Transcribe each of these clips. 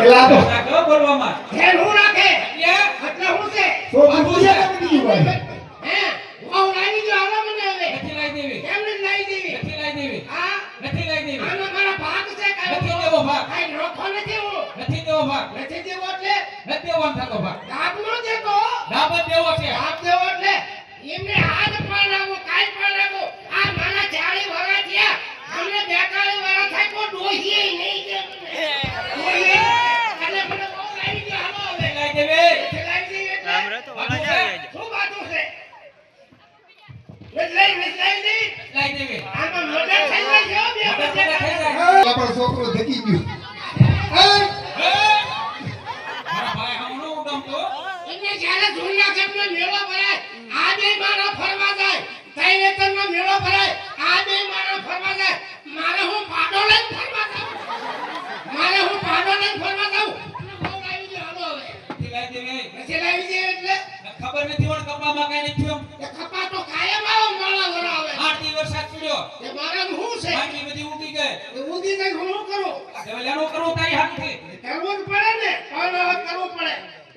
એલા તો રાખો બોલવામાં ધ્યાન હું રાખે એટલે હું છે તો પૂછ્યા કે બીજું ભાઈ હે હું લાવી જો આલો મને હવે નથી લાવી દેવી કેમ નથી લાવી દેવી નથી લાવી દેવી હા નથી લાવી દેવી આનો મારા ભાગ છે કાઈ નથી દેવો ભાગ કાઈ નોખો નથી હું નથી દેવો ભાગ નથી દેવો એટલે નથી દેવો થતો ભાગ દાબ નો દેતો દાબ જ દેવો છે દાબ દેવો એટલે એમને હાથ પણ આવો કાઈ પણ આવો આ મારા 40 વર્ષ થયા અમને 42 વર્ષ થાય કોઈ ડોહીએ નહીં દે મને અને મને બહુ લાવી દે હાલો હવે લાવી દેવી લાવી દે એટલે રામરે તો વળા જ આવી શું વાતો છે લાવી દે લાવી દેવી આમાં મોઢા થઈ જાય બે મોઢા થઈ જાય. આપણો છોકરો ધકી ગયો મારા ભાઈ હમણો ગમતો એમને જ્યારે ધૂળના ગામનો મેળો ભરાય આ બે મારા ફરવા જાય તૈનેતરનો મેળો ભરાય આ બે મારા ફરવા જાય મારે હું પાડો લઈને ફરવા જાઉં બહુ લાવી દે હાલો હવે નથી લાવી દેવી નથી લાવી દે એટલે ખબર નથી વણ કપડામાં કઈ નથી થયું એ કપા તો કાયમ આવો મોળા વરો આવે 8 દિવસ સાથ પડ્યો એ મારા હું છે બાકી બધી ઉગી ગઈ એ ઉદી કઈ હું કરું હવે લેનો કરવું તારી હાથથી કરવું જ પડે ને પણ હવે કરવું પડે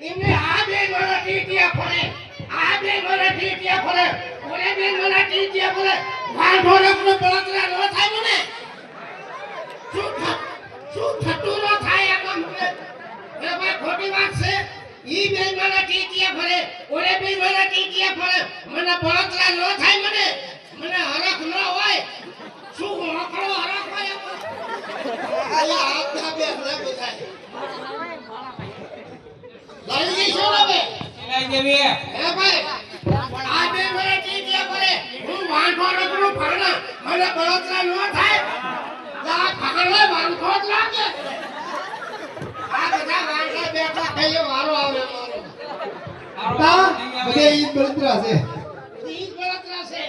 એમને આ બે મારા ટીટિયા ફરે આ બે મારા ટીટિયા ફરે ઓલે બે મારા ટીટિયા ફરે વાંઢો રખનો બળતરા ન થાય મને શું થતું ન થાય આ કામ કરે એ ભાઈ ખોટી વાત છે ઈ બે મારા ટીટિયા ફરે ઓલે બે મારા ટીટિયા ફરે મને બળતરા ન થાય મને હરખ ન હોય શું હોકળો હરખ હોય આયા આપના બે હરખ થાય લાવી દઈશું હવે લાવી દેવી હે ભાઈ આ બે મારા ટીટિયા ફરે હું વાંઢો રખનો ફરના મને બળતરા ન થાય આ ફાળે વાંઢો જ લાગે આ બધા વાંઢા બેઠા કઈ વારો આવે તા બધે ઈ બળતરા છે ઈ બળતરા છે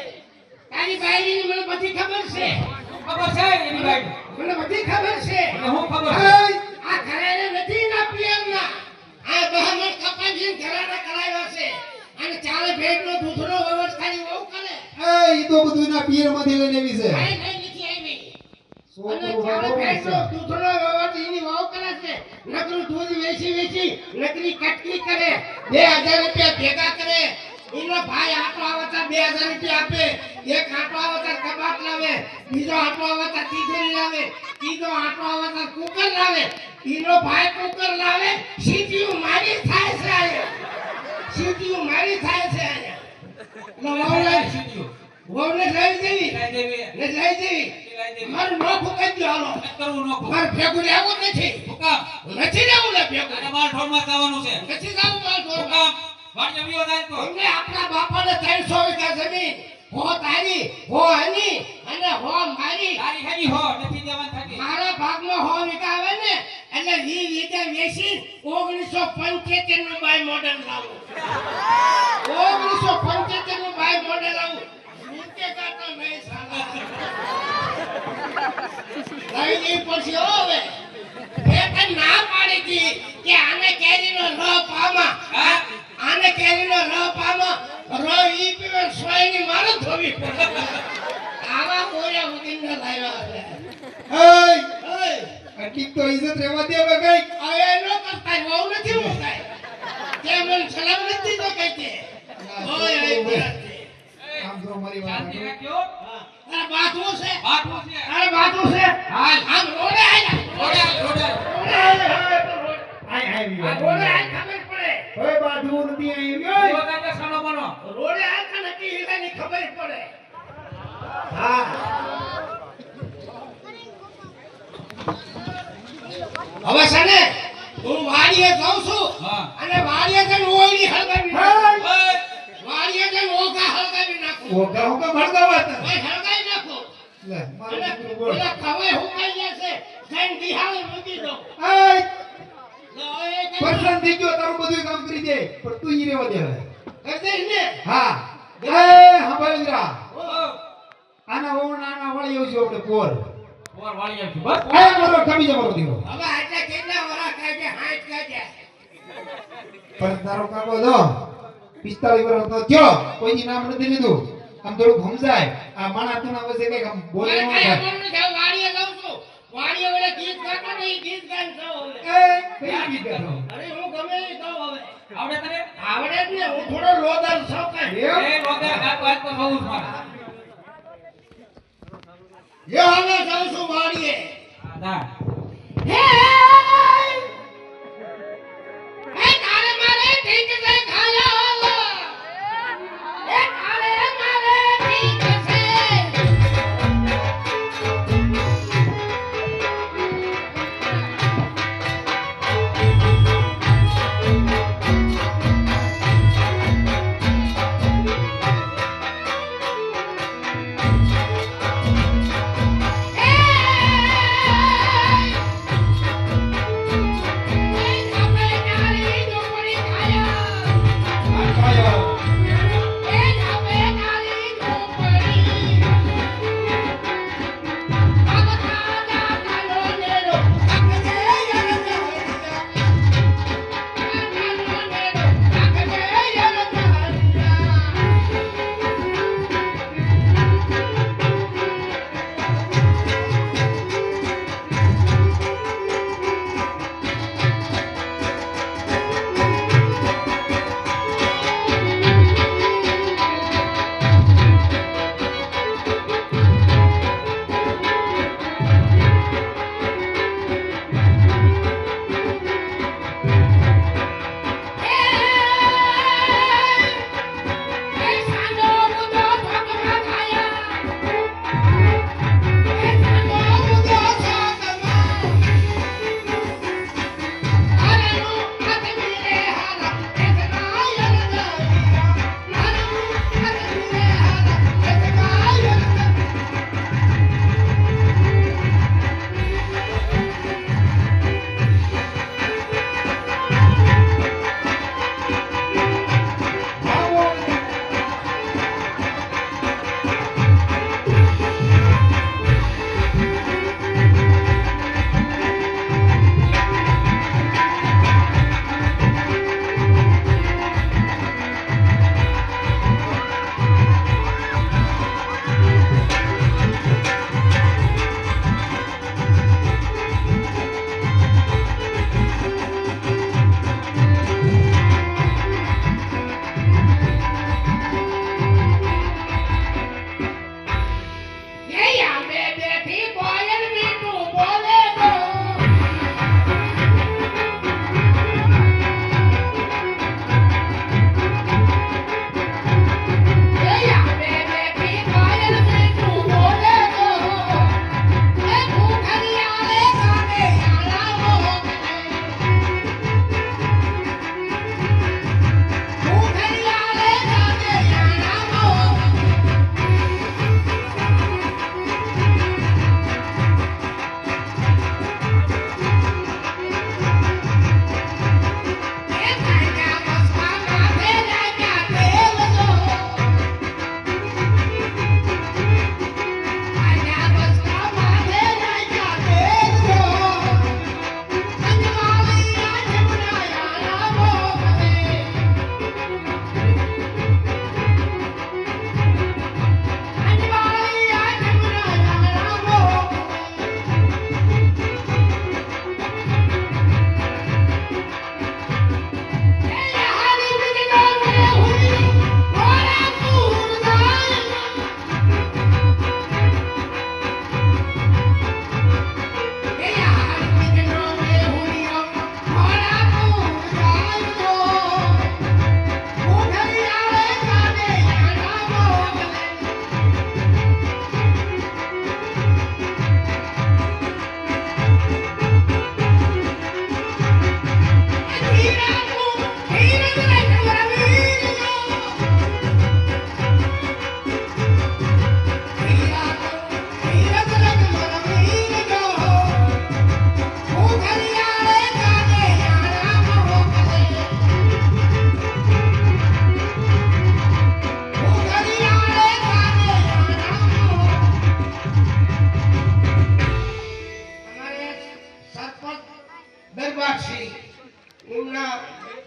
તારી બાઈની મને બધી ખબર છે ખબર છે એની ભાઈ મને બધી ખબર છે મને હું ખબર છે એય આ ઘરેને નથી ના પીએમના આ બહમત કપાજી ઘરાના કરાવ્યા છે અને ચાલે ભેટનો દૂધનો વ્યવસ્થાની બહુ કરે ઈ તો બધું ના પિયર માંથી લઈને આવી છે કાઈ નથી આવી અને છોકરો ચાલે બાબો ભેટનો દૂધનો વ્યવસ્થા એની બહુ કરે છે નકરું દૂધ વેચી નકરી કટકી કરે 2000 રૂપિયા ભેગા કરે એનો ભાઈ આટો આવતા 2000 રૂપિયા આપે એક આટો આવતા કબાટ લાવે બીજો આટો આવતા તિજોરી લાવે ત્રીજો આટો આવતા કુકર લાવે એનો ભાઈ કુકર લાવે સીટીયુ મારી થાય છે આયા સીટીયુ મારી થાય છે આયા વહુને લઈ દેવી લાવી દેવી ને લઈ દેવી મારું નોખું કરી દો હાલો કરવું નો મારે ભેગું રહેવું નથી હુકામ નથી રહેવું ને ભેગું અને માર ઠોરમાં જવાનું છે નથી જવું મારે ઢોરમાં. હુકામ વાડિયા વિયો જાય તો અમને આપણા બાપાને 300 વીઘા જમીન હો તારી હો આની અને હો મારી તારી હેની હો નથી દેવાન થતી મારા ભાગમાં હો વીઘા આવે ને એટલે 20 વીઘા વેચી 1975 નું બાય મોડેલ લાવું 1975 નું બાય મોડેલ લાવું નીચે કાતો નહીં સાલા લઈ જઈ પછી હવે એ ના પાડી હતી કે આને કેરીનો રસ પામા હા આને કેરીનો રસ પામા રસ ઈ પીવે સોયની મારે ધોવી પડે આવા મોયા ઉદીને લાવ્યા છે એય ઓય આટલી તો ઇજ્જત રહેવા દે હવે કઈ હવે નો કરતા બહુ નથી હું કાઈ તે મને સલામ નથી તો કઈ કે ઓય ઓય આમ જો મારી વાત શાંતિ રાખજો અરે બાથું છે બાટવું છે અરે બાથું છે હાલ આમ રોડે આય રોડે રોડે આય આય આ રોડે આય ખબર પડે ઓય બાધુ નથી આવી ગયો વગાડે સનો બનો રોડે આય કે નક્કી હીરાની ખબર પડે હા હવે સને હું વાડીએ જાઉં છું હા અને વાડીએ જઈને ઓયડી હળગાવી હા ઓય વાડીએ જઈને ઓગા હળગાવી નાખું ઓગા ઓગા ભડકાવા હતા ઓય હળગાવી નાખો લે અને મારું દીકરું બોલ પેલા ખવાય હુકાઈ જશે જઈને દિહાવે મૂકી દો એય લે ઓય કઈ પસંદ થઈ ગયો તારું બધું કામ કરી દે પણ તું ઈ રહેવા દે હવે કરી દઈશ ને હા એ હંભાઈરા ઓ આના ઓના વાળી આવ્યું છે આપણે પોર બોર વાળી આવજો બસ આ મારો કમી જા મારો દીકરો હવે આટલા કેટલા વરા કાઢે હાથ કાઢે પણ તારો કાકો જો 45 વર્ષ તો થયો કોઈની નામ નથી લીધું આમ થોડું સમજાય આ માણા તુના વસે કઈક આમ બોલે મને ન કઈ થાય ખબર નથી વાડીએ જાઉં છું વાડીએ ઓલે ગીત ગાતો ને ઈ ગીત ગાન જાઉં હવે એ કઈ ગીત ગાતો? અરે હું ગમે એ ગાઉં હવે. આવડે તને આવડે જ ને, હું થોડો લોદર છું કાંઈ. એમ? એ વગર ગાતો આજ તો બહુ જ મારે જે હવે જાઉં છું વાડીએ. ના હે હે તારે મારે ઠીક છે ખાયો. હે તારે મારે ઠીક છે. આ કાયો.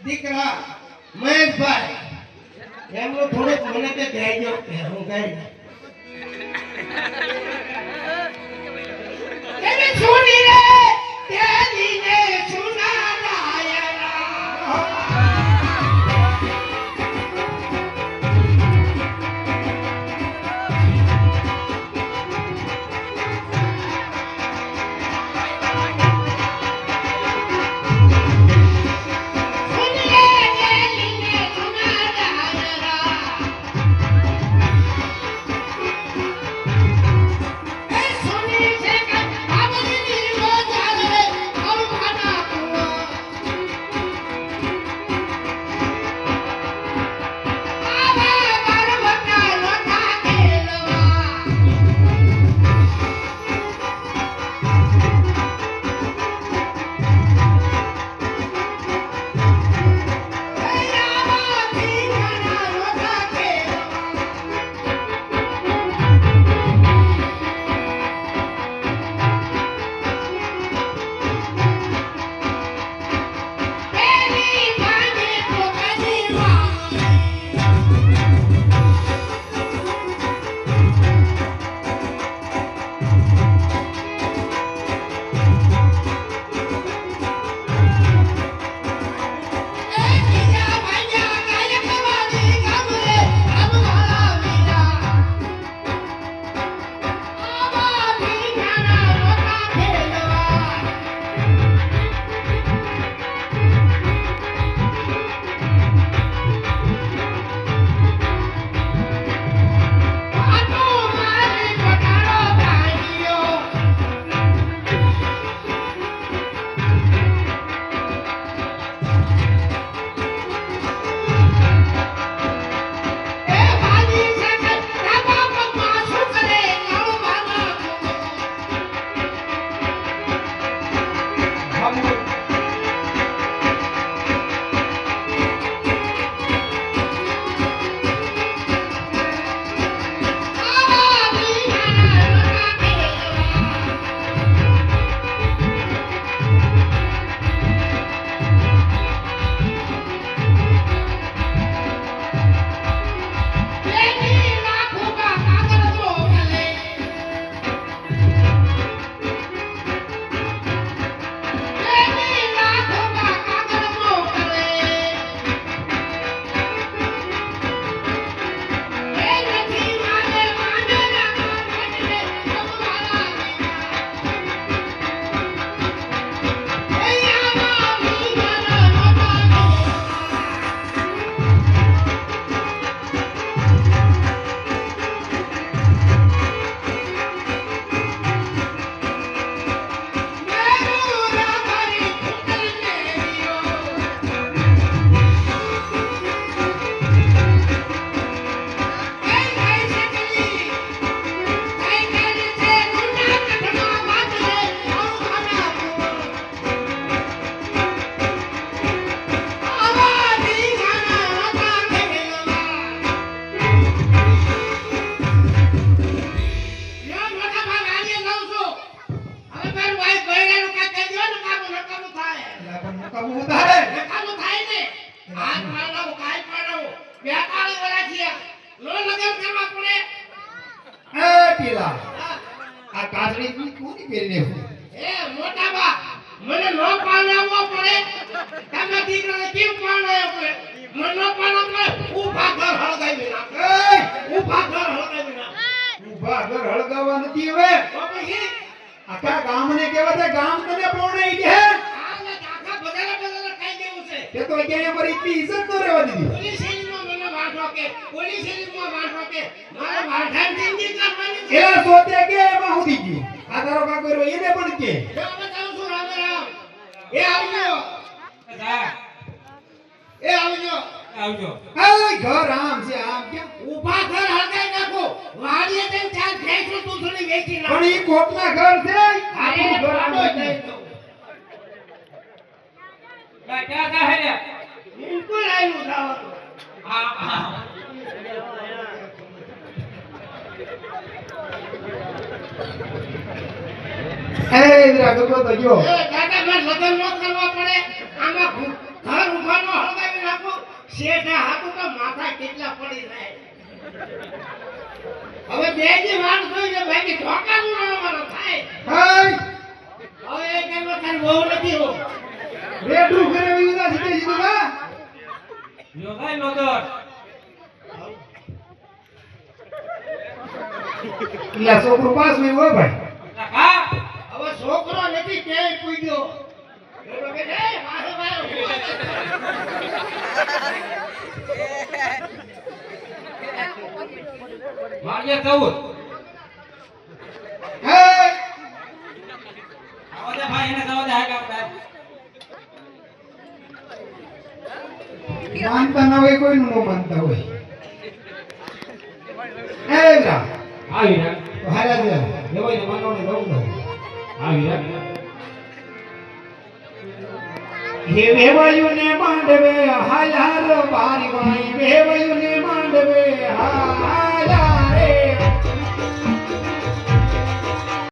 દીકરા મહેશભાઈ એમનું થોડુંક મને તે કહેજો કે હું ગઈ એને સુની રે તેલીને સુનાના પણ મુકાવું ઉતારે નકામું થાય ને હાથ પાડાવું કાઈ પાડાવું 42 વર્ષ થયા નો લગન કરવા પડે એ પેલા આ કાચડી તું કોની પહેરીને એ મોટા બા મને નો પાડાવવો પડે તમે દીકરાને કેમ પાડાવ્યો પડે મને નો પાડાવવો પડે ઊભા ઘર હળગાવી નાખ ઊભા ઘર હળગાવી નાખ ઊભા ઘર હળગાવવા નથી હવે તો પછી આખા ગામને કહેવા છે ગામ તને પૌણાઈ દે આને આખા બજારે ખાઈ દેવું છે તે તો ક્યાંય અમારી એટલી ઇજ્જત ન રહેવા દીધી પોલીસ શેરીમાં મને વાંઢો કે પોલીસ શેરીમાં વાંઢો કે મારે વાંઢાની જિંદગી કરવાની છે એલા સોતે કે એમાં હુંદી ગયું આ તારો કાકો રહ્યો એને પણ કે જો હવે કહું છું રામ રામ એ આવજો જા એ આવજો આવજો આ ઘર આમ છે આમ કેમ ઊભા ઘર હળગાઈ નાખો વાડીએ જઈને ચાર ભેંસો દૂધની વેચી નાખો પણ ઈ કોકના ઘર છે આપણું આપણું ઘર આમ પાડો નથી. દઈ દઉં જા ક્યાં જા હે રે બિલકુલ આવ્યું જવાનું હા એ ઇન્દ્રા ગગો તો જો એ દાદા મારે લગન ન કરવા પડે આમાં ઘર ઊભાનો હળગાવી નાખો શેઠા હાથું તો માથા કેટલા પડી જાય હવે બે દી વાર જોઈ ને બાકી ઠોકાનું ન અમારો થાય હાય હવે એ કેમ તારી બહુ નથી હો રેડું ઘરે વિના સીધે સીધું ના યો ગાય લોદર ઇલા છોકરો પાસ મે હોય ભાઈ કા હવે છોકરો નથી કે પૂગ્યો એનો કે એ મારે મારે મારીએ 14 હે આવો દે ભાઈ એને જવા દે હા કામ માનતા ના હોય કોઈનું ન માનતા હોય એ ઇન્દ્રા આવી રે તો હાલ્યા દે એવોય ને માનવને દઉં દઉં આવી રે હે વેવાયું ને માંડવે હાલાર બારી વાઈ વેવાયું ને માંડવે હાલા